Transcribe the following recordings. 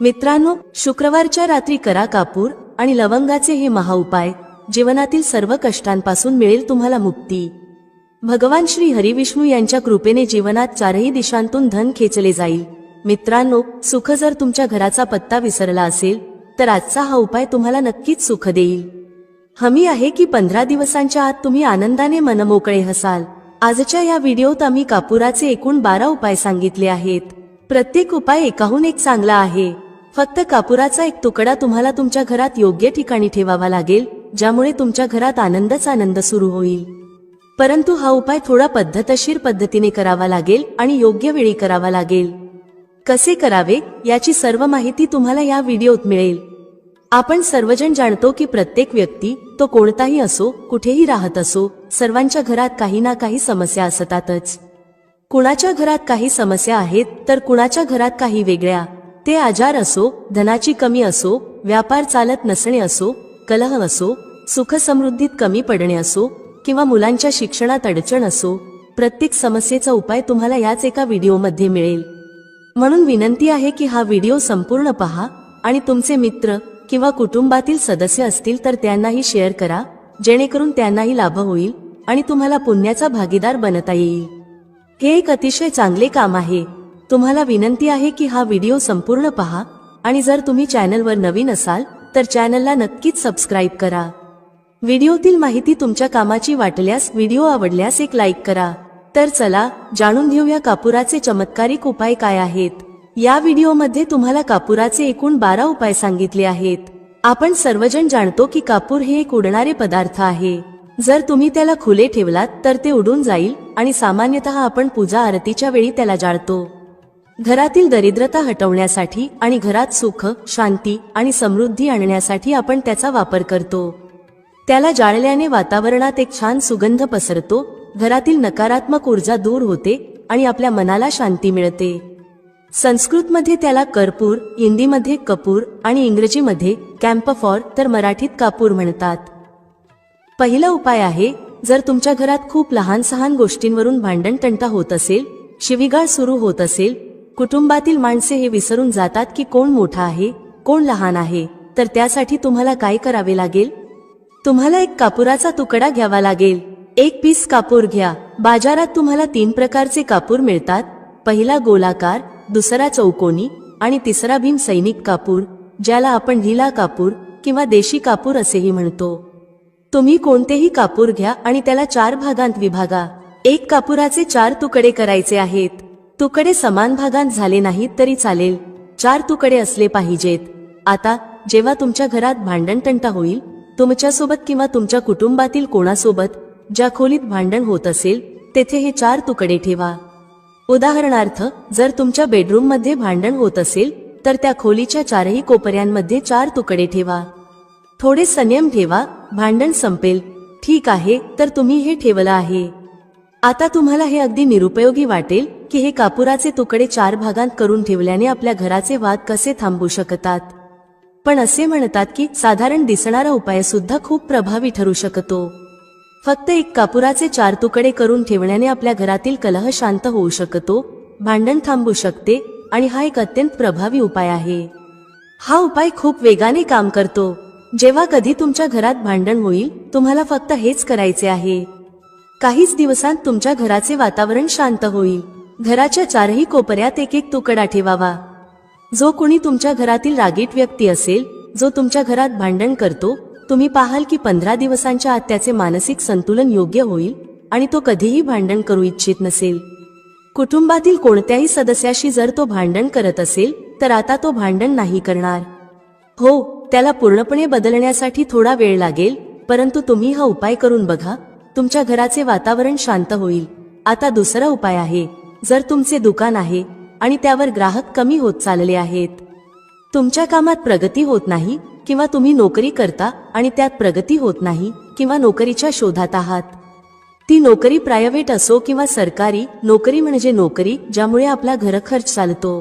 मित्रांनो, शुक्रवारच्या रात्री करा कापूर आणि लवंगाचे हे महाउपाय. जीवनातील सर्व कष्टांपासून मिळेल तुम्हाला मुक्ती. भगवान श्री हरिविष्णू यांच्या कृपेने जीवनात चारही दिशांतून धन खेचले जाईल. मित्रांनो, सुख जर तुमच्या घराचा पत्ता विसरला असेल तर आजचा हा उपाय तुम्हाला नक्कीच सुख देईल. हमी आहे की 15 दिवसांच्या आत तुम्ही आनंदाने मनमोकळे हसाल. आजच्या या व्हिडिओत आम्ही कापुराचे एकूण 12 उपाय सांगितले आहेत. प्रत्येक उपाय एकाहून एक चांगला आहे. फक्त कापुराचा एक तुकडा तुम्हाला तुमच्या घरात योग्य ठिकाणी ठेवावा लागेल, ज्यामुळे तुमच्या घरात आनंदच आनंद सुरू होईल. परंतु हा उपाय थोडा पद्धतशीर पद्धतीने करावा लागेल आणि योग्य वेळी करावा लागेल. कसे करावे याची सर्व माहिती तुम्हाला या व्हिडिओत मिळेल. आपण सर्वजण जाणतो की प्रत्येक व्यक्ती, तो कोणताही असो, कुठेही राहत असो, सर्वांच्या घरात काही ना काही समस्या असतातच. कुणाच्या घरात काही समस्या आहेत तर कुणाच्या घरात काही वेगळ्या. ते आजार असो, धनाची कमी असो, व्यापार चालत नसणे असो, कलह असो, सुख समृद्धीत कमी पडणे असो किंवा मुलांच्या शिक्षणात अडचण असो, प्रत्येक समस्येचा उपाय तुम्हाला याच एका व्हिडिओमध्ये मिळेल. म्हणून विनंती आहे की हा व्हिडिओ संपूर्ण पहा आणि तुमचे मित्र किंवा कुटुंबातील सदस्य असतील तर त्यांनाही शेअर करा, जेणेकरून त्यांनाही लाभ होईल आणि तुम्हाला पुण्याचा भागीदार बनता येईल. हे एक अतिशय चांगले काम आहे. तुम्हाला विनंती आहे की हा व्हिडिओ संपूर्ण पहा आणि जर तुम्ही चॅनलवर नवीन असाल तर चॅनलला नक्कीच सबस्क्राईब करा. व्हिडिओतील माहिती तुमच्या कामाची वाटल्यास, व्हिडिओ आवडल्यास एक लाईक करा. तर चला जाणून घेऊया कापुराचे चमत्कारिक उपाय काय आहेत. या व्हिडिओमध्ये तुम्हाला कापुराचे एकूण 12 उपाय सांगितले आहेत. आपण सर्वजण जाणतो की कापूर हे एक उडणारे पदार्थ आहे. जर तुम्ही त्याला खुले ठेवलात तर ते उडून जाईल आणि सामान्यतः आपण पूजा आरतीच्या वेळी त्याला जाळतो. घरातील दरिद्रता हटवण्यासाठी आणि घरात सुख, शांती आणि समृद्धी आणण्यासाठी आपण त्याचा वापर करतो. त्याला जाळल्याने वातावरणात एक छान सुगंध पसरतो, घरातील नकारात्मक ऊर्जा दूर होते आणि आपल्या मनाला शांती मिळते. संस्कृतमध्ये त्याला कर्पूर, हिंदीमध्ये कपूर आणि इंग्रजीमध्ये कॅम्फॉर तर मराठीत कापूर म्हणतात. पहिला उपाय आहे, जर तुमच्या घरात खूप लहान सहान गोष्टींवरून भांडण तंटा होत असेल, शिवीगाळ सुरू होत असेल, कुटुंबातील माणसे हे विसरून जातात की कोण मोठा आहे, कोण लहान आहे, तर त्यासाठी तुम्हाला काय करावे लागेल? तुम्हाला एक कापुराचा तुकडा घ्यावा लागेल. एक पीस कापूर घ्या. बाजारात तुम्हाला 3 प्रकारचे कापूर मिळतात. पहिला गोलाकार, दुसरा चौकोनी आणि तिसरा भीम सैनिक कापूर, ज्याला आपण ढिला कापूर किंवा देशी कापूर असेही म्हणतो. तुम्ही कोणतेही कापूर घ्या आणि त्याला 4 भागांत विभागा. एक कापुराचे 4 तुकडे करायचे आहेत. तुकडे समान भागांत झाले नाहीत तरी चालेल, 4 तुकडे असले पाहिजेत. आता जेव्हा तुमच्या घरात भांडण तंटा होईल, तुमच्यासोबत किंवा तुमच्या कुटुंबातील कोणासोबत ज्या खोलीत भांडण होत असेल तेथे हे 4 तुकडे ठेवा. उदाहरणार्थ, जर तुमच्या बेडरूममध्ये भांडण होत असेल तर त्या खोलीच्या 4ही कोपऱ्यांमध्ये 4 तुकडे ठेवा. थोडे संयम ठेवा, भांडण संपेल. ठीक आहे, तर तुम्ही हे ठेवलं आहे. आता तुम्हाला हे अगदी निरुपयोगी वाटेल की हे कापुराचे तुकडे 4 भागांत करून ठेवल्याने आपल्या घराचे वाद कसे थांबू शकतात. पण असे म्हणतात की साधारण दिसणारा उपाय सुद्धा खूप प्रभावी ठरू शकतो. फक्त एक कापुराचे 4 तुकडे करून ठेवण्याने आपल्या घरातील कलह शांत होऊ शकतो, भांडण थांबू शकते आणि हा एक अत्यंत प्रभावी उपाय आहे. हा उपाय खूप वेगाने काम करतो. जेव्हा कधी तुमच्या घरात भांडण होईल, तुम्हाला फक्त हेच करायचे आहे. काहीच दिवसांत तुमच्या घराचे वातावरण शांत होईल. घराच्या 4ही कोपऱ्यात एक एक तुकडा ठेवावा. जो कुणी तुमच्या घरातील रागीट व्यक्ती असेल, जो तुमच्या घरात भांडण करतो, तुम्ही पाहाल की 15 दिवसांच्या आत त्याचे मानसिक संतुलन योग्य होईल आणि तो कधीही भांडण करू इच्छित नसेल. कुटुंबातील कोणत्याही सदस्याशी जर तो भांडण करत असेल तर आता तो भांडण नाही करणार. हो, त्याला पूर्णपणे बदलण्यासाठी थोडा वेळ लागेल, परंतु तुम्ही हा उपाय करून बघा, तुमच्या घराचे वातावरण शांत होईल. आता दुसरा उपाय आहे, जर तुमचे दुकान आहे आणि त्यावर ग्राहक कमी होत चालले आहेत, तुमच्या कामात प्रगती होत नाही किंवा तुम्ही नोकरी करता आणि त्यात प्रगती होत नाही किंवा नोकरीच्या शोधात आहात. ती नोकरी प्रायव्हेट असो किंवा सरकारी, नोकरी म्हणजे नोकरी ज्यामुळे आपला घरखर्च चालतो.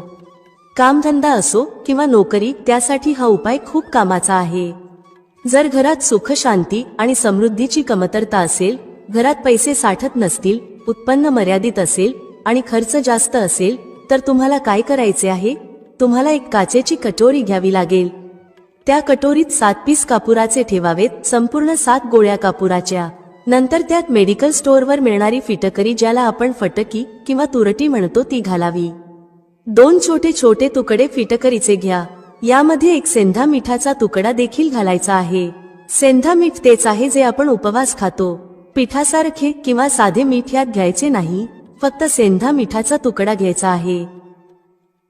कामधंदा असो किंवा नोकरी, त्यासाठी हा उपाय खूप कामाचा आहे. जर घरात सुख, शांती आणि समृद्धीची कमतरता असेल, घरात पैसे साठत नसतील, उत्पन्न मर्यादित असेल आणि खर्च जास्त असेल, तर तुम्हाला काय करायचे आहे? तुम्हाला एक काचेची कटोरी घ्यावी लागेल. त्या कटोरीत 7 पीस कापुराचे ठेवावेत, संपूर्ण 7 गोळ्या कापुराच्या. नंतर त्यात मेडिकल स्टोअरवर मिळणारी फिटकरी, ज्याला आपण फटकी किंवा तुरटी म्हणतो, ती घालावी. 2 छोटे छोटे तुकडे फिटकरीचे घ्या. यामध्ये एक सेंधा मिठाचा तुकडा देखील घालायचा आहे. सेंधा मीठ तेच आहे जे आपण उपवास खातो. पिठासारखे किंवा साधे मीठ यात घ्यायचे नाही, फक्त सेंधा मिठाचा तुकडा घ्यायचा आहे.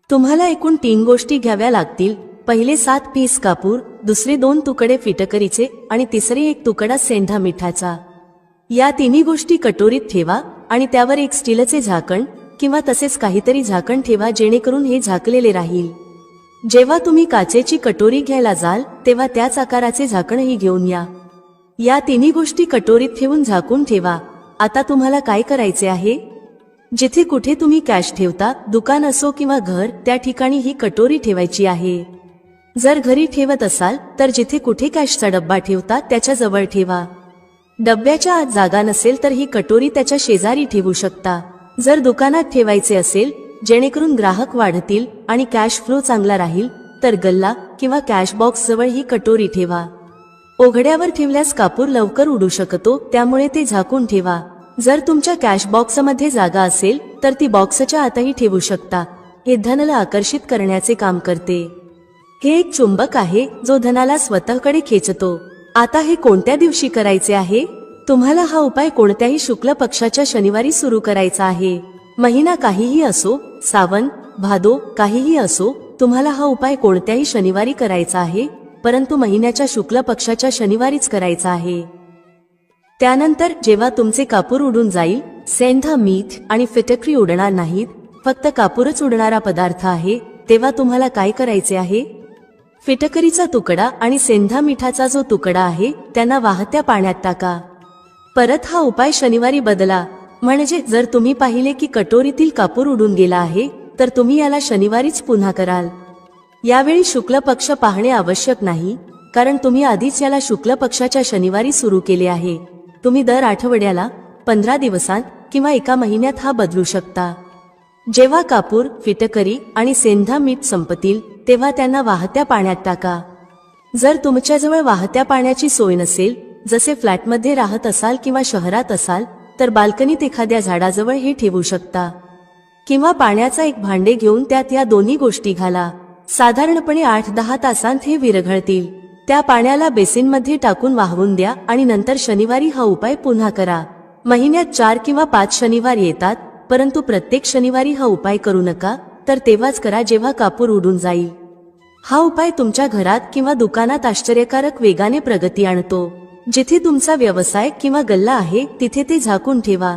तुम्हाला एकूण 3 गोष्टी घ्याव्या लागतील. पहिले 7 पीस कापूर, दुसरे 2 तुकडे फिटकरीचे आणि तिसरे 1 तुकडा सेंधा मिठाचा. या तिन्ही गोष्टी कटोरीत ठेवा आणि त्यावर एक स्टीलचे झाकण किंवा तसेच काहीतरी झाकण ठेवा, जेणेकरून हे झाकलेले राहील. जेव्हा तुम्ही काचेची कटोरी घ्यायला जाल तेव्हा त्याच आकाराचे झाकणही घेऊन या. या तिन्ही गोष्टी कटोरीत ठेवून झाकून ठेवा. आता तुम्हाला काय करायचे आहे? जिथे कुठे तुम्ही कॅश ठेवता, दुकान असो किंवा घर, त्या ठिकाणी ही कटोरी ठेवायची आहे. जर घरी ठेवत असाल तर जिथे कुठे कॅशचा डब्बा ठेवता त्याच्या जवळ ठेवा. डब्याच्या आत जागा नसेल तर ही कटोरी त्याच्या शेजारी ठेवू शकता. जर दुकानात ठेवायचे असेल जेणेकरून ग्राहक वाढतील आणि कॅश फ्लो चांगला राहील, तर गल्ला किंवा कॅश बॉक्स जवळ ही कटोरी ठेवा. उघड्यावर ठेवल्यास कापूर लवकर उडू शकतो, त्यामुळे ते झाकून ठेवा. जर तुमच्या कॅश बॉक्समध्ये जागा असेल तर ती बॉक्सच्या आतही ठेवू शकता. हे धनाला आकर्षित करण्याचे काम करते. हे एक चुंबक आहे जो धनाला स्वतःकडे खेचतो. आता हे कोणत्या दिवशी करायचे आहे? तुम्हाला हा उपाय कोणत्याही शुक्ल पक्षाच्या शनिवारी सुरू करायचा आहे. महिना काहीही असो, सावन, भादो काहीही असो, तुम्हाला हा उपाय कोणत्याही शनिवारी करायचा आहे, परंतु महिन्याच्या शुक्ल पक्षाच्या शनिवारीच करायचा आहे. त्यानंतर जेव्हा तुमचे कापूर उडून जाईल, सेंधा मीठ आणि फिटकरी उडणार नाहीत, फक्त कापूरच उडणारा पदार्थ आहे, तेव्हा तुम्हाला काय करायचे आहे? फिटकरीचा तुकडा आणि सेंधा मिठाचा जो तुकडा आहे त्यांना वाहत्या पाण्यात टाका. परत हा उपाय शनिवारी बदला. म्हणजे जर तुम्ही पाहिले की कटोरीतील कापूर उडून गेला आहे तर तुम्ही याला शनिवारीच पुन्हा कराल. यावेळी शुक्ल पक्ष पाहणे आवश्यक नाही, कारण तुम्ही आधीच याला शुक्ल पक्षाच्या शनिवारी सुरू केले आहे. तुम्ही दर आठवड्याला, 15 दिवसांत किंवा 1 महिन्यात हा बदलू शकता. जेव्हा कापूर, फिटकरी आणि सेंधा मीठ संपतील तेव्हा त्यांना वाहत्या पाण्यात टाका. जर तुमच्याजवळ वाहत्या पाण्याची सोय नसेल, जसे फ्लॅटमध्ये राहत असाल किंवा शहरात असाल, तर बाल्कनीत एखाद्या झाडाजवळ हे ठेवू शकता. किंवा पाण्याचा एक भांडे घेऊन त्यात या दोन्ही गोष्टी घाला. साधारणपणे 8-10 तासांत हे विरघळतील. त्या पाण्याला बेसिनमध्ये टाकून वाहवून द्या आणि नंतर शनिवारी हा उपाय पुन्हा करा. महिन्यात 4 किंवा 5 शनिवार येतात, परंतु प्रत्येक शनिवारी हा उपाय करू नका, तर तेव्हाच करा जेव्हा कापूर उडून जाईल. हा उपाय तुमच्या घरात किंवा दुकानात आश्चर्यकारक वेगाने प्रगती आणतो. जिथे तुमचा व्यवसाय किंवा गल्ला आहे तिथे ते झाकून ठेवा.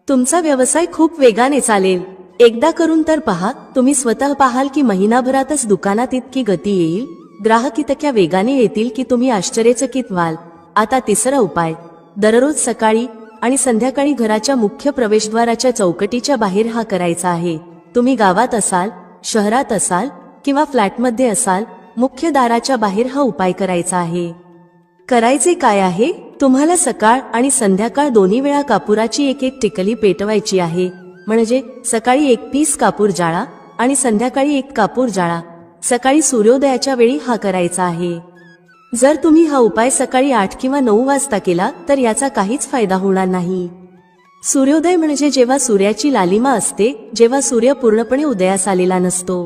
तुमचा व्यवसाय खूप वेगाने चालेल. एकदा करून तर पहा. तुम्ही स्वतः पाहाल की महिनाभरातच दुकानात इतकी गती येईल, ग्राहक इतक्या वेगाने येतील की तुम्ही आश्चर्यचकित व्हाल. आता तिसरा उपाय. दररोज सकाळी आणि संध्याकाळी घराच्या मुख्य प्रवेशद्वाराच्या चौकटीच्या बाहेर हा करायचा आहे. तुम्ही गावात असाल, शहरात असाल किंवा फ्लॅटमध्ये असाल, मुख्य दाराच्या बाहेर हा उपाय करायचा आहे. करायचे काय आहे? तुम्हाला सकाळ आणि संध्याकाळ दोन्ही वेळा कापुराची एक टिकली पेटवायची आहे. म्हणजे सकाळी 1 पीस कापूर जाळा आणि संध्याकाळी 1 कापूर जाळा. सकाळी सूर्योदयाच्या वेळी हा करायचा आहे. जर तुम्ही हा उपाय सकाळी 8 किंवा 9 वाजता केला तर याचा काहीच फायदा होणार नाही. सूर्योदय म्हणजे जेव्हा सूर्याची लालिमा असते, जेव्हा सूर्य पूर्णपणे उदयास आलेला नसतो.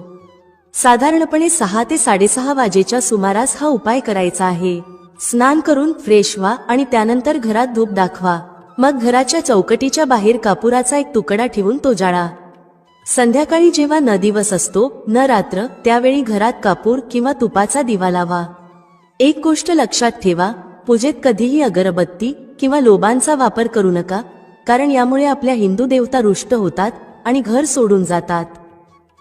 साधारणपणे 6 ते 6:30 वाजेच्या सुमारास हा उपाय करायचा आहे. स्नान करून फ्रेश व्हा आणि त्यानंतर घरात धूप दाखवा. मग घराच्या चौकटीच्या बाहेर कापुराचा एक तुकडा ठेवून तो जाळा. संध्याकाळी जेव्हा न दिवस असतो, न रात्र, त्यावेळी घरात कापूर किंवा तुपाचा दिवा लावा. एक गोष्ट लक्षात ठेवा, पूजेत कधीही अगरबत्ती किंवा लोबांचा वापर करू नका, कारण यामुळे आपल्या हिंदू देवता रुष्ट होतात आणि घर सोडून जातात.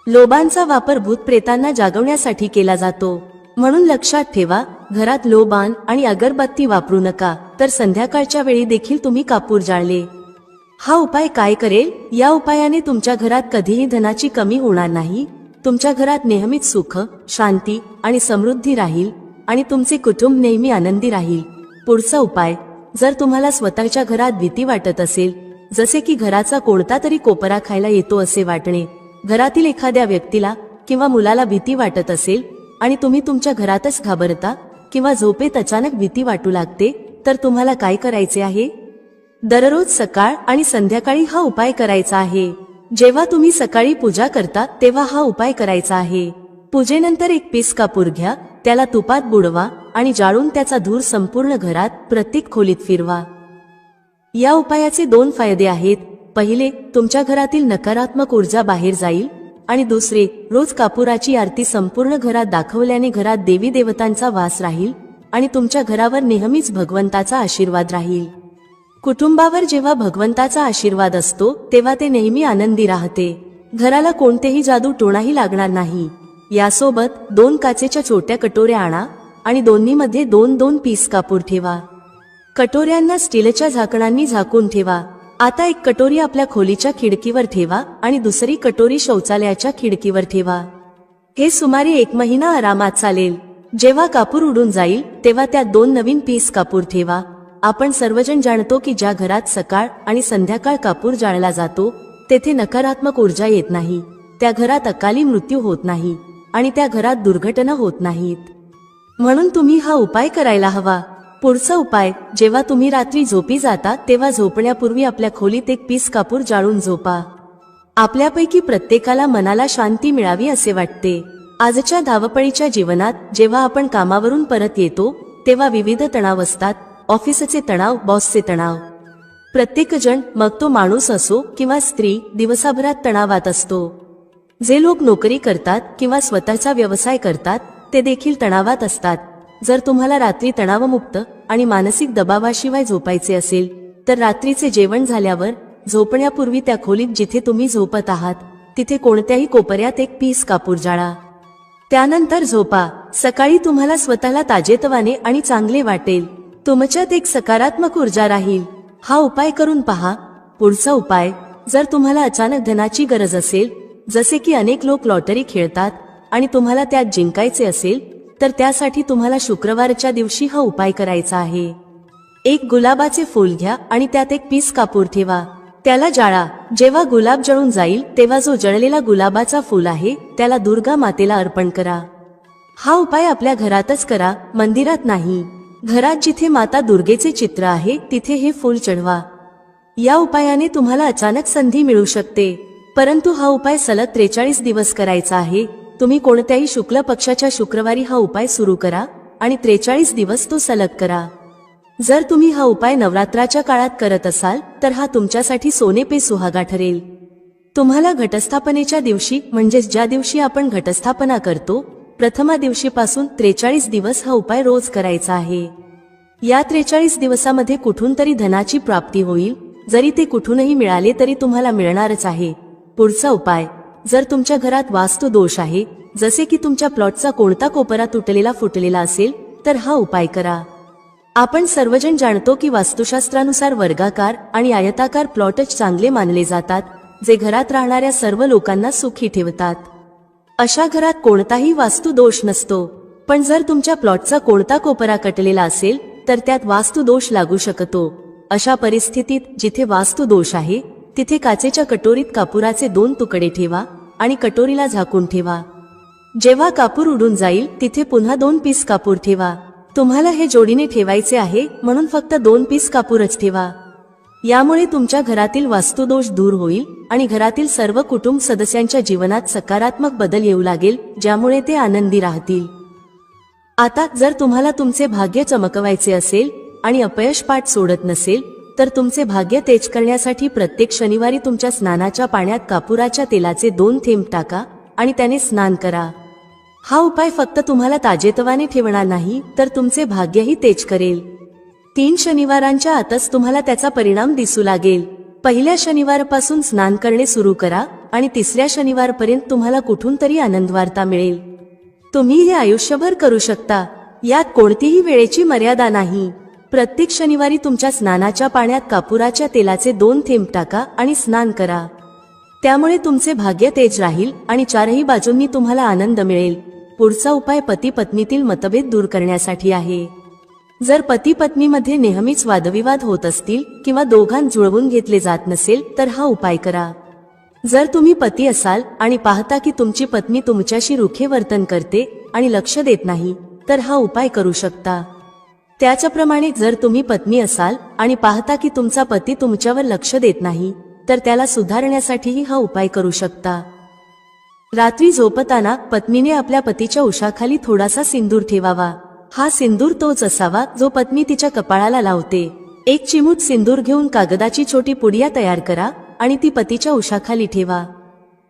लोबांचा वापर भूतप्रेतांना जागवण्यासाठी केला जातो. म्हणून लक्षात ठेवा, घरात लोबान आणि अगरबत्ती वापरू नका, तर संध्याकाळच्या वेळी देखील तुम्ही कापूर जाळले. हा उपाय काय करेल? या उपायाने तुमच्या घरात कधीही धनाची कमी होणार नाही. तुमच्या घरात नेहमीच सुख, शांती आणि समृद्धी राहील आणि तुमचे कुटुंब नेहमी आनंदी राहील. पुढचा उपाय. जर तुम्हाला स्वतःच्या घरात भीती वाटत असेल, जसे की घराचा कोणता तरी कोपरा खायला येतो असे वाटणे, घरातील एखाद्या व्यक्तीला किंवा मुलाला भीती वाटत असेल आणि तुम्ही तुमच्या घरातच घाबरता किंवा झोपेत अचानक भीती वाटू लागते, तर तुम्हाला काय करायचे आहे? दररोज सकाळ आणि संध्याकाळी हा उपाय करायचा आहे. जेव्हा तुम्ही सकाळी पूजा करता तेव्हा हा उपाय करायचा आहे. पूजेनंतर एक पीस कापूर घ्या, त्याला तुपात बुडवा आणि जाळून त्याचा धूर संपूर्ण घरात प्रत्येक खोलीत फिरवा. या उपायाचे 2 फायदे आहेत. पहिले, तुमच्या घरातील नकारात्मक ऊर्जा बाहेर जाईल आणि दुसरे, रोज कापुराची आरती संपूर्ण घरात दाखवल्याने घरात देवी देवतांचा वास राहील आणि तुमच्या घरावर नेहमीच भगवंताचा आशीर्वाद राहील. कुटुंबावर जेव्हा भगवंताचा आशीर्वाद असतो तेव्हा ते नेहमी आनंदी राहते. घराला कोणतेही जादू टोणाही लागणार नाही. यासोबत 2 काचेच्या छोट्या कटोऱ्या आणा आणि दोन्हीमध्ये 2-2 पीस कापूर ठेवा. कटोऱ्यांना स्टीलच्या झाकणांनी झाकून ठेवा. आता एक कटोरी आपल्या खोलीच्या खिडकीवर ठेवा आणि दुसरी कटोरी शौचालयाच्या खिडकीवर ठेवा. हे सुमारे 1 महिना आरामात चालेल. जेव्हा कापूर उडून जाईल तेव्हा त्यात 2 नवीन पीस कापूर ठेवा. आपण सर्वजण जाणतो की ज्या घरात सकाळ आणि संध्याकाळ कापूर जाळला जातो तेथे नकारात्मक ऊर्जा येत नाही, त्या घरात अकाली मृत्यू होत नाही आणि त्या घरात दुर्घटना होत नाहीत. म्हणून तुम्ही हा उपाय करायला हवा. पुढचा उपाय, जेव्हा तुम्ही रात्री झोपी जाता तेव्हा झोपण्यापूर्वी आपल्या खोलीत 1 पीस कापूर जाळून झोपा. आपल्यापैकी प्रत्येकाला मनाला शांती मिळावी असे वाटते. आजच्या धावपळीच्या जीवनात जेव्हा आपण कामावरून परत येतो तेव्हा विविध तणाव असतात. ऑफिसचे तणाव, बॉसचे तणाव. प्रत्येक जण, मग तो माणूस असो किंवा स्त्री, दिवसाभरात तणावात असतो. जे लोक नोकरी करतात किंवा स्वतःचा व्यवसाय करतात ते देखील तणावात असतात. जर तुम्हाला रात्री तणावमुक्त आणि मानसिक दबावाशिवाय झोपायचे असेल तर रात्रीचे जेवण झाल्यावर झोपण्यापूर्वी त्या खोलीत जिथे तुम्ही झोपत आहात तिथे कोणत्याही कोपऱ्यात 1 पीस कापूर जाळा. त्यानंतर झोपा. सकाळी तुम्हाला स्वतःला ताजेतवाने आणि चांगले वाटेल. तुमच्यात एक सकारात्मक ऊर्जा राहील. हा उपाय करून पहा. पुढचा उपाय, जर तुम्हाला अचानक धनाची गरज असेल, जसे की अनेक लोक लॉटरी खेळतात आणि तुम्हाला त्यात जिंकायचे असेल, तर त्यासाठी तुम्हाला शुक्रवारच्या दिवशी हा उपाय करायचा आहे. 1 गुलाबाचे फूल घ्या आणि त्यात 1 पीस कापूर ठेवा. त्याला जाळा. जेव्हा गुलाब जळून जाईल तेव्हा जो जळलेला गुलाबाचा फूल आहे त्याला दुर्गा मातेला अर्पण करा. हा उपाय आपल्या घरातच करा, मंदिरात नाही. घरात जिथे माता दुर्गेचे चित्र आहे तिथे हे फूल चढवा. या उपायाने तुम्हाला अचानक संधी मिळू शकते, परंतु हा उपाय सलग 43 दिवस करायचा आहे. तुम्ही कोणत्याही शुक्ल पक्षाच्या शुक्रवारी हा उपाय सुरू करा आणि 43 दिवस तो सलग करा. जर तुम्ही हा उपाय नवरात्राच्या काळात करत असाल तर हा तुमच्यासाठी सोने पे सुहागा ठरेल. तुम्हाला घटस्थापनेच्या दिवशी, म्हणजेच ज्या दिवशी आपण घटस्थापना करतो, प्रथमा दिवशीपासून 43 दिवस हा उपाय रोज करायचा आहे. या 43 दिवसामध्ये कुठून तरी धनाची प्राप्ती होईल. जरी ते कुठूनही मिळाले तरी तुम्हाला मिळणारच आहे. पुढचा उपाय, जर तुमच्या घरात वास्तू दोष आहे, जसे की तुमच्या प्लॉटचा कोणता कोपरा तुटलेला फुटलेला असेल, तर हा उपाय करा. आपण सर्वजण जाणतो की वास्तुशास्त्रानुसार वर्गाकार आणि आयताकार प्लॉटच चांगले मानले जातात, जे घरात राहणाऱ्या सर्व लोकांना सुखी ठेवतात. अशा घरात कोणताही वास्तू दोष नसतो. पण जर तुमच्या प्लॉटचा कोणता कोपरा कटलेला असेल तर त्यात वास्तू दोष लागू शकतो. अशा परिस्थितीत जिथे वास्तू दोष आहे तिथे काचेच्या कटोरीत कापुराचे 2 तुकडे ठेवा आणि कटोरीला झाकून ठेवा. जेव्हा कापूर उडून जाईल तिथे पुन्हा 2 पीस कापूर ठेवा. तुम्हाला हे जोडीने ठेवायचे आहे म्हणून फक्त 2 पीस कापूरच ठेवा. यामुळे तुमच्या घरातील वास्तुदोष दूर होईल आणि घरातील सर्व कुटुंब सदस्यांच्या जीवनात सकारात्मक बदल येऊ लागेल, ज्यामुळे ते आनंदी राहतील. आता जर तुम्हाला तुमचे भाग्य चमकवायचे असेल आणि अपयश पाठ सोडत नसेल तर तुमचे भाग्य तेज करण्यासाठी प्रत्येक शनिवारी तुमच्या स्नानाच्या पाण्यात कापुराच्या तेलाचे 2 थेंब टाका आणि त्याने स्नान करा. हा उपाय फक्त तुम्हाला ताजेतवाने ठेवणार नाही तर तुमचे भाग्यही तेज करेल. 3 शनिवारांच्या आतच तुम्हाला त्याचा परिणाम दिसू लागेल. पहिल्या शनिवारपासून स्नान करणे सुरू करा आणि 3ऱ्या शनिवारपर्यंत तुम्हाला कुठून तरी आनंदवार्ता मिळेल. तुम्ही हे आयुष्यभर करू शकता. यात कोणतीही वेळेची मर्यादा नाही. प्रत्येक शनिवारी तुमच्या स्नानाच्या पाण्यात कापुराच्या तेलाचे 2 थेंब टाका आणि स्नान करा. त्यामुळे तुमचे भाग्य तेज राहील आणि 4ही बाजूंनी तुम्हाला आनंद मिळेल. पुढचा उपाय पती पत्नीतील मतभेद दूर करण्यासाठी आहे. जर पती पत्नीमध्ये नेहमीच वादविवाद होत असतील किंवा दोघांत जुळवून घेतले जात नसेल तर हा उपाय करा. जर तुम्ही पती असाल आणि पाहता की तुमची पत्नी तुमच्याशी रुखे वर्तन करते आणि लक्ष देत नाही, तर हा उपाय करू शकता. त्याचप्रमाणे जर तुम्ही पत्नी असाल आणि पाहता की तुमचा पती तुमच्यावर लक्ष देत नाही, तर त्याला सुधारण्यासाठीही हा उपाय करू शकता. रात्री झोपताना पत्नीने आपल्या पतीच्या उशाखाली थोडासा सिंदूर ठेवावा. हा सिंदूर तोच असावा जो पत्नी तिच्या कपाळाला लावते. एक चिमूट सिंदूर घेऊन कागदाची छोटी पुडिया तयार करा आणि ती पतीच्या उशाखाली ठेवा.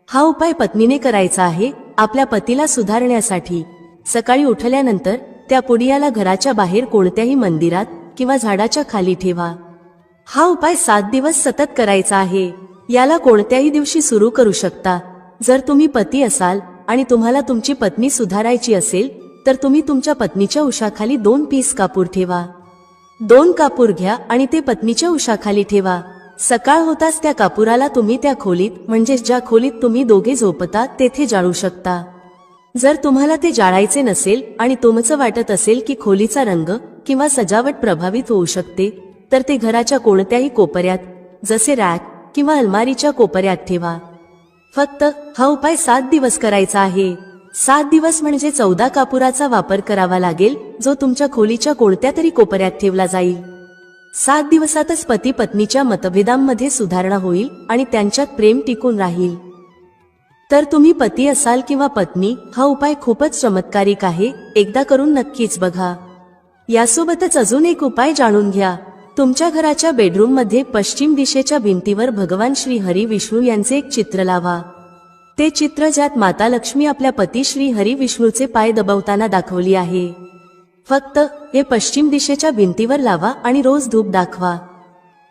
हा उपाय पत्नीने करायचा आहे आपल्या पतीला सुधारण्यासाठी. सकाळी उठल्यानंतर त्या पुडियाला घराच्या बाहेर कोणत्याही मंदिरात किंवा झाडाच्या खाली ठेवा. हा उपाय 7 दिवस सतत करायचा आहे. याला कोणत्याही दिवशी सुरू करू शकता. जर तुम्ही पती असाल आणि तुम्हाला तुमची पत्नी सुधारायची असेल, तर तुम्ही तुमच्या पत्नीच्या उशाखाली 2 पीस कापूर ठेवा. 2 कापूर घ्या आणि ते पत्नीच्या उशाखाली ठेवा. सकाळ होताच त्या कापुराला तुम्ही त्या खोलीत, म्हणजे ज्या खोलीत तुम्ही दोघे झोपता, तेथे जाळू शकता. जर तुम्हाला ते जाळायचे नसेल आणि तुमचं वाटत असेल की खोलीचा रंग किंवा सजावट प्रभावित होऊ शकते, तर ते घराच्या कोणत्याही कोपऱ्यात, जसे रॅक किंवा अलमारीच्या कोपऱ्यात ठेवा. फक्त हा उपाय 7 दिवस करायचा आहे. 7 दिवस म्हणजे 14 कापुराचा वापर करावा लागेल, जो तुमच्या खोलीच्या कोणत्या तरी कोपऱ्यात ठेवला जाईल. 7 दिवसातच पती पत्नीच्या मतभेदांमध्ये सुधारणा होईल आणि त्यांच्यात प्रेम टिकून राहील. तर तुम्ही पती असाल किंवा पत्नी, हा उपाय खूपच चमत्कारिक आहे. एकदा करून नक्कीच बघा. यासोबतच अजून एक उपाय जाणून घ्या. तुमच्या घराच्या बेडरूम मध्ये पश्चिम दिशेच्या भिंतीवर भगवान श्री हरी विष्णू यांचे एक चित्र लावा. ते चित्र ज्यात माता लक्ष्मी आपल्या पती श्री हरी विष्णूचे पाय दबवताना दाखवली आहे. फक्त हे पश्चिम दिशेच्या भिंतीवर लावा आणि रोज धूप दाखवा.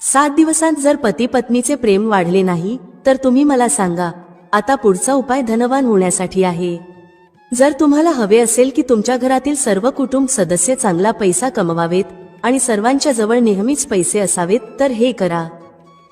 7 दिवसांत जर पती पत्नीचे प्रेम वाढले नाही, तर तुम्ही मला सांगा. आता पुढचा उपाय धनवान होण्यासाठी आहे. जर तुम्हाला हवे असेल की तुमच्या घरातील सर्व कुटुंब सदस्य चांगला पैसा कमवावेत आणि सर्वांच्या जवळ नेहमीच पैसे असावेत, तर हे करा.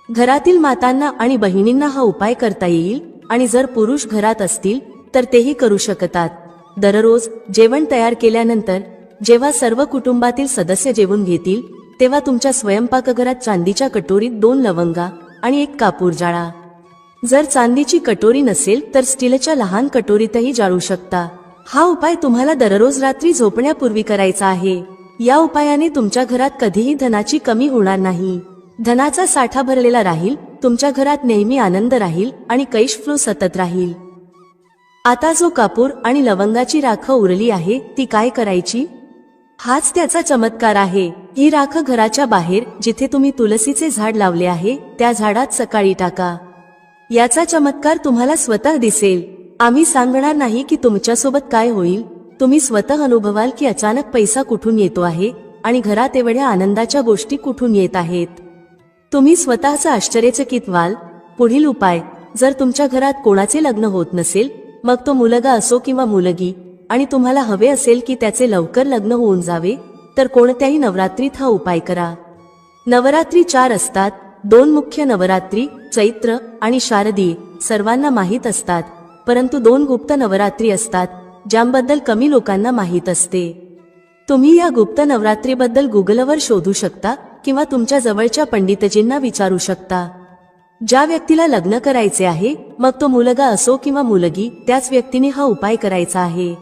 घरातील मातांना आणि बहिणींना हा उपाय करता येईल आणि जर पुरुष घरात असतील तर तेही करू शकतात. दररोज जेवण तयार केल्यानंतर जेव्हा सर्व कुटुंबातील सदस्य जेवून घेतील, तेव्हा तुमच्या स्वयंपाकघरात चांदीच्या कटोरीत 2 लवंगा आणि 1 कापूर जाळा. जर चांदीची कटोरी नसेल तर स्टीलच्या लहान कटोरीतही जाळू शकता. हा उपाय तुम्हाला दररोज रात्री झोपण्यापूर्वी करायचा आहे. या उपायाने तुमच्या घरात कधीही धनाची कमी होणार नाही. धनाचा साठा भरलेला राहील, तुमच्या घरात नेहमी आनंद राहील आणि कैश फ्लो सतत राहील. आता जो कापूर आणि लवंगाची राख उरली आहे, ती काय करायची? हाच त्याचा चमत्कार आहे. ही राख घराच्या बाहेर जिथे तुम्ही तुलसीचे झाड लावले आहे, त्या झाडात सकाळी टाका. याचा चमत्कार तुम्हाला स्वतः दिसेल. आम्ही सांगणार नाही की तुमच्यासोबत काय होईल. तुम्ही स्वतः अनुभवाल की अचानक पैसा कुठून येतो आहे आणि घरात एवढ्या आनंदाच्या गोष्टी कुठून येत आहेत. तुम्ही स्वतःच आश्चर्यचकित व्हाल. पुढील उपाय, जर तुमच्या घरात कोणाचे लग्न होत नसेल, मग तो मुलगा असो किंवा मुलगी, आणि तुम्हाला हवे असेल की त्याचे लवकर लग्न होऊन जावे, तर कोणत्याही नवरात्रीत हा उपाय करा. नवरात्री 4 असतात. 2 मुख्य नवरात्री, चैत्र आणि शारदीय, सर्वांना माहीत असतात. परंतु 2 गुप्त नवरात्री असतात, ज्याबद्दल कमी लोकांना माहीत असते. तुम्ही या गुप्त नवरात्रीबद्दल गुगलवर शोधू शकता किंवा तुमच्या जवळच्या पंडितजींना विचारू शकता. ज्या व्यक्तीला लग्न करायचे आहे, मग तो मुलगा असो किंवा मुलगी, त्याच व्यक्तीने हा उपाय करायचा आहे.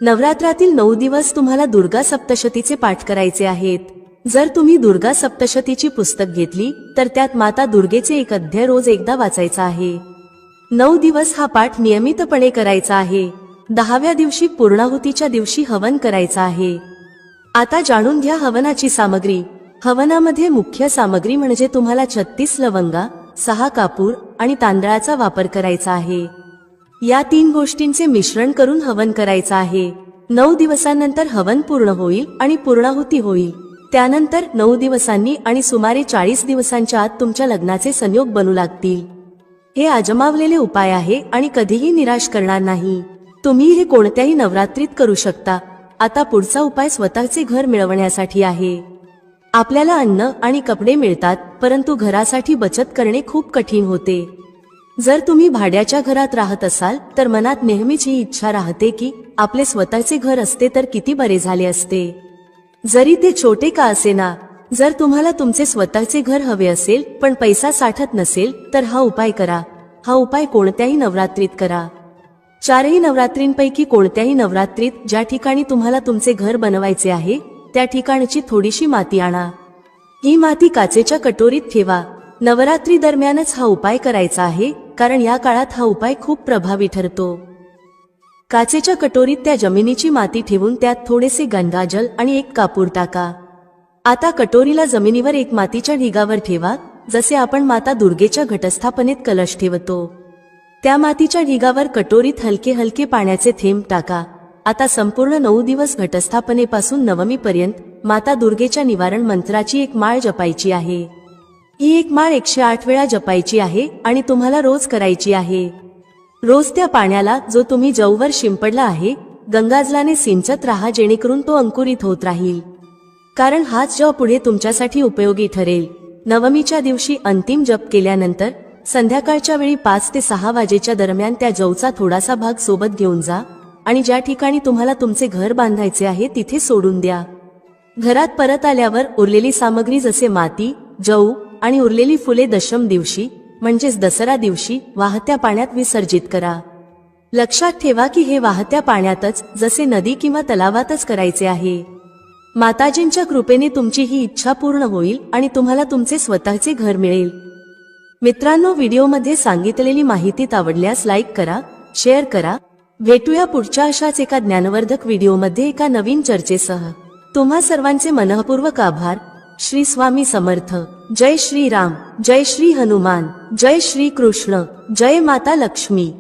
नवरात्रातील 9 दिवस तुम्हाला दुर्गा सप्तशतीचे पाठ करायचे आहेत. जर तुम्ही दुर्गा सप्तशतीची पुस्तक घेतली, तर त्यात माता दुर्गेचे एक अध्याय रोज एकदा वाचायचा आहे. 9 दिवस हा पाठ नियमितपणे करायचा आहे. 10व्या दिवशी पूर्णाहुतीच्या दिवशी हवन करायचा आहे. आता जाणून घ्या हवनाची सामग्री. हवनामध्ये मुख्य सामग्री म्हणजे तुम्हाला 36 लवंगा, 6 कापूर आणि तांदळाचा वापर करायचा आहे. या 3 गोष्टींचे मिश्रण करून हवन करायचा आहे. 9 दिवसांनंतर हवन पूर्ण होईल आणि पूर्णाहुती होईल. त्यानंतर 9 दिवसांनी आणि सुमारे 40 दिवसांच्या आत तुमच्या लग्नाचे संयोग बनू लागतील. हे आजमावलेले उपाय आहे आणि कधीही निराश करणार नाही. तुम्ही हे कोणत्याही नवरात्रीत करू शकता. आता पुढचा उपाय स्वतःचे घर मिळवण्यासाठी आहे. आपल्याला अन्न आणि कपडे मिळतात, परंतु घरासाठी बचत करणे खूप कठीण होते. जर तुम्ही भाड्याच्या घरात राहत असाल, तर मनात नेहमीच ही इच्छा राहते की आपले स्वतःचे घर असते तर किती बरे झाले असते, जरी ते छोटे का असेना. जर तुम्हाला तुमचे स्वतःचे घर हवे असेल पण पैसा साठत नसेल, तर हा उपाय करा. हा उपाय कोणत्याही नवरात्रीत करा. 4ही नवरात्रींपैकी कोणत्याही नवरात्रीत ज्या ठिकाणी तुम्हाला तुमचे घर बनवायचे आहे त्या ठिकाणची थोडीशी माती आणा. ही माती काचेच्या कटोरीत ठेवा. नवरात्री दरम्यानच हा उपाय करायचा आहे, कारण या काळात हा उपाय खूप प्रभावी ठरतो. काचेच्या कटोरीत त्या जमिनीची माती ठेवून त्यात थोडेसे गंगाजल आणि एक कापूर टाका. आता कटोरीला जमिनीवर एक मातीच्या ढिगावर ठेवा, जसे आपण माता दुर्गेच्या घटस्थापनेत कलश ठेवतो. त्या मातीच्या ढिगावर कटोरीत हलके हलके पाण्याचे थेंब टाका. आता संपूर्ण 9 दिवस घटस्थापनेपासून नवमीपर्यंत माता दुर्गेच्या निवारण मंत्राची एक माळ जपायची आहे. ही एक माळ 108 वेळा जपायची आहे आणि तुम्हाला रोज करायची आहे. रोज त्या पाण्याला, जो तुम्ही जववर शिंपडला आहे, गंगाजलाने सिंचत राहा, जेणेकरून तो अंकुरित होत राहील. कारण हाच जप पुढे तुमच्यासाठी उपयोगी ठरेल. नवमीच्या दिवशी अंतिम जप केल्यानंतर संध्याकाळच्या वेळी 5 ते 6 वाजेच्या दरम्यान त्या जवचा थोडासा भाग सोबत घेऊन जा आणि ज्या ठिकाणी तुम्हाला तुमचे घर बांधायचे आहे तिथे सोडून द्या. घरात परत आल्यावर उरलेली सामग्री जसे माती, जव आणि उरलेली फुले दशम दिवशी म्हणजेच दसरा दिवशी वाहत्या पाण्यात विसर्जित करा. लक्षात ठेवा की हे वाहत्या पाण्यातच, जसे नदी किंवा तलावातच करायचे आहे. माताजींच्या कृपेने तुमची ही इच्छा पूर्ण होईल आणि तुम्हाला तुमचे स्वतःचे घर मिळेल. मित्रांनो, व्हिडिओमध्ये सांगितलेली माहिती आवडल्यास लाईक करा, शेअर करा. भेटूया पुढच्या अशाच एका ज्ञानवर्धक व्हिडिओमध्ये एका नवीन चर्चेसह. तुम्हा सर्वांचे मनःपूर्वक आभार. श्री स्वामी समर्थ. जय श्री राम, जय श्री हनुमान, जय श्री कृष्ण, जय माता लक्ष्मी.